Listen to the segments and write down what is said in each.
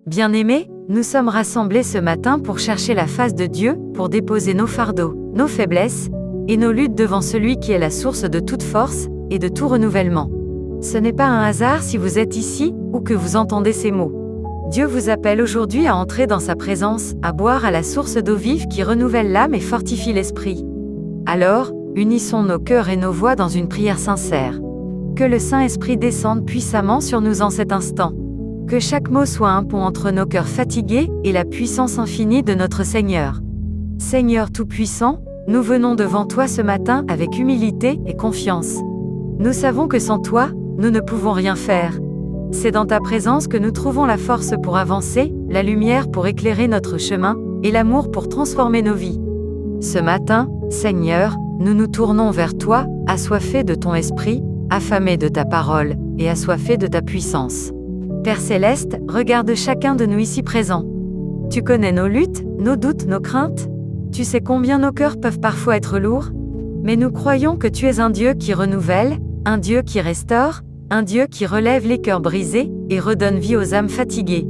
Bien-aimés, nous sommes rassemblés ce matin pour chercher la face de Dieu, pour déposer nos fardeaux, nos faiblesses, et nos luttes devant celui qui est la source de toute force, et de tout renouvellement. Ce n'est pas un hasard si vous êtes ici, ou que vous entendez ces mots. Dieu vous appelle aujourd'hui à entrer dans sa présence, à boire à la source d'eau vive qui renouvelle l'âme et fortifie l'esprit. Alors, unissons nos cœurs et nos voix dans une prière sincère. Que le Saint-Esprit descende puissamment sur nous en cet instant. Que chaque mot soit un pont entre nos cœurs fatigués et la puissance infinie de notre Seigneur. Seigneur Tout-Puissant, nous venons devant toi ce matin avec humilité et confiance. Nous savons que sans toi, nous ne pouvons rien faire. C'est dans ta présence que nous trouvons la force pour avancer, la lumière pour éclairer notre chemin, et l'amour pour transformer nos vies. Ce matin, Seigneur, nous nous tournons vers toi, assoiffés de ton esprit, affamés de ta parole, et assoiffés de ta puissance. Père Céleste, regarde chacun de nous ici présents. Tu connais nos luttes, nos doutes, nos craintes. Tu sais combien nos cœurs peuvent parfois être lourds. Mais nous croyons que tu es un Dieu qui renouvelle, un Dieu qui restaure, un Dieu qui relève les cœurs brisés et redonne vie aux âmes fatiguées.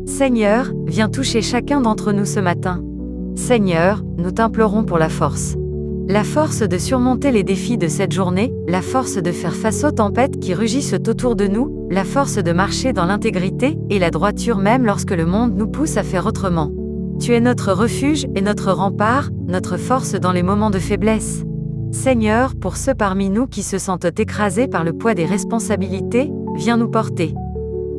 Seigneur, viens toucher chacun d'entre nous ce matin. Seigneur, nous t'implorons pour la force. La force de surmonter les défis de cette journée, la force de faire face aux tempêtes qui rugissent autour de nous, la force de marcher dans l'intégrité et la droiture même lorsque le monde nous pousse à faire autrement. Tu es notre refuge et notre rempart, notre force dans les moments de faiblesse. Seigneur, pour ceux parmi nous qui se sentent écrasés par le poids des responsabilités, viens nous porter.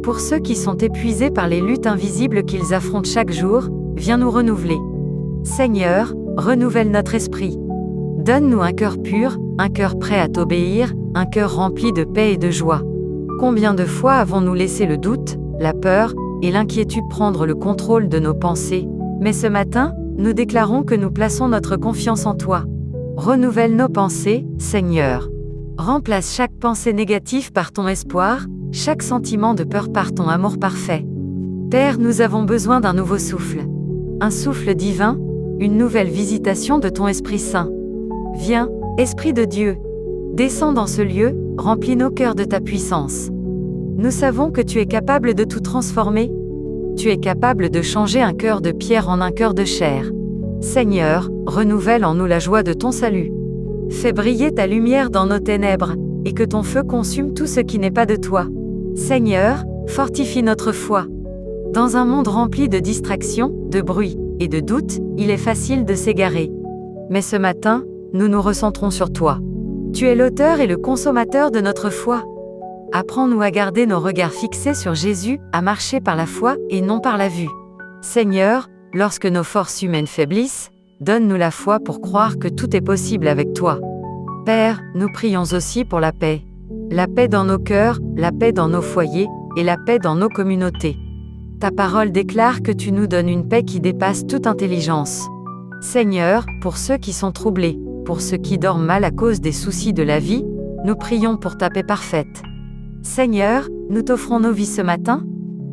Pour ceux qui sont épuisés par les luttes invisibles qu'ils affrontent chaque jour, viens nous renouveler. Seigneur, renouvelle notre esprit. Donne-nous un cœur pur, un cœur prêt à t'obéir, un cœur rempli de paix et de joie. Combien de fois avons-nous laissé le doute, la peur et l'inquiétude prendre le contrôle de nos pensées, mais ce matin, nous déclarons que nous plaçons notre confiance en toi. Renouvelle nos pensées, Seigneur. Remplace chaque pensée négative par ton espoir, chaque sentiment de peur par ton amour parfait. Père, nous avons besoin d'un nouveau souffle. Un souffle divin, une nouvelle visitation de ton Esprit Saint. Viens, Esprit de Dieu, descends dans ce lieu, remplis nos cœurs de ta puissance. Nous savons que tu es capable de tout transformer. Tu es capable de changer un cœur de pierre en un cœur de chair. Seigneur, renouvelle en nous la joie de ton salut. Fais briller ta lumière dans nos ténèbres, et que ton feu consume tout ce qui n'est pas de toi. Seigneur, fortifie notre foi. Dans un monde rempli de distractions, de bruit et de doutes, il est facile de s'égarer. Mais ce matin, nous nous recentrons sur toi. Tu es l'auteur et le consommateur de notre foi. Apprends-nous à garder nos regards fixés sur Jésus, à marcher par la foi et non par la vue. Seigneur, lorsque nos forces humaines faiblissent, donne-nous la foi pour croire que tout est possible avec toi. Père, nous prions aussi pour la paix. La paix dans nos cœurs, la paix dans nos foyers, et la paix dans nos communautés. Ta parole déclare que tu nous donnes une paix qui dépasse toute intelligence. Seigneur, pour ceux qui sont troublés, pour ceux qui dorment mal à cause des soucis de la vie, nous prions pour ta paix parfaite. Seigneur, nous t'offrons nos vies ce matin.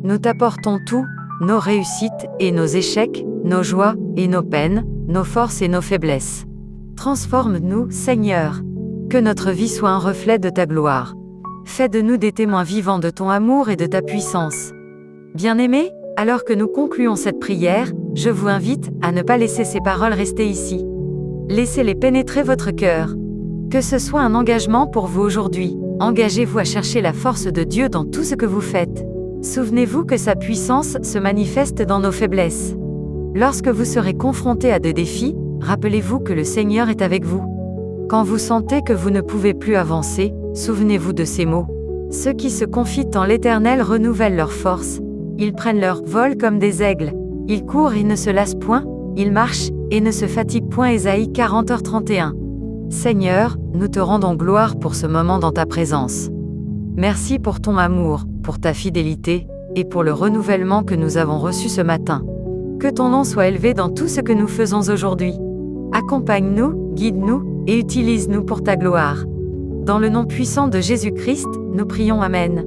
Nous t'apportons tout, nos réussites et nos échecs, nos joies et nos peines, nos forces et nos faiblesses. Transforme-nous, Seigneur. Que notre vie soit un reflet de ta gloire. Fais de nous des témoins vivants de ton amour et de ta puissance. Bien-aimés, alors que nous concluons cette prière, je vous invite à ne pas laisser ces paroles rester ici. Laissez-les pénétrer votre cœur. Que ce soit un engagement pour vous aujourd'hui. Engagez-vous à chercher la force de Dieu dans tout ce que vous faites. Souvenez-vous que sa puissance se manifeste dans nos faiblesses. Lorsque vous serez confrontés à des défis, rappelez-vous que le Seigneur est avec vous. Quand vous sentez que vous ne pouvez plus avancer, souvenez-vous de ces mots. Ceux qui se confient en l'Éternel renouvellent leur force. Ils prennent leur vol comme des aigles. Ils courent et ne se lassent point. Ils marchent et ne se fatiguent point. Ésaïe 40h31. Seigneur, nous te rendons gloire pour ce moment dans ta présence. Merci pour ton amour, pour ta fidélité, et pour le renouvellement que nous avons reçu ce matin. Que ton nom soit élevé dans tout ce que nous faisons aujourd'hui. Accompagne-nous, guide-nous, et utilise-nous pour ta gloire. Dans le nom puissant de Jésus-Christ, nous prions Amen.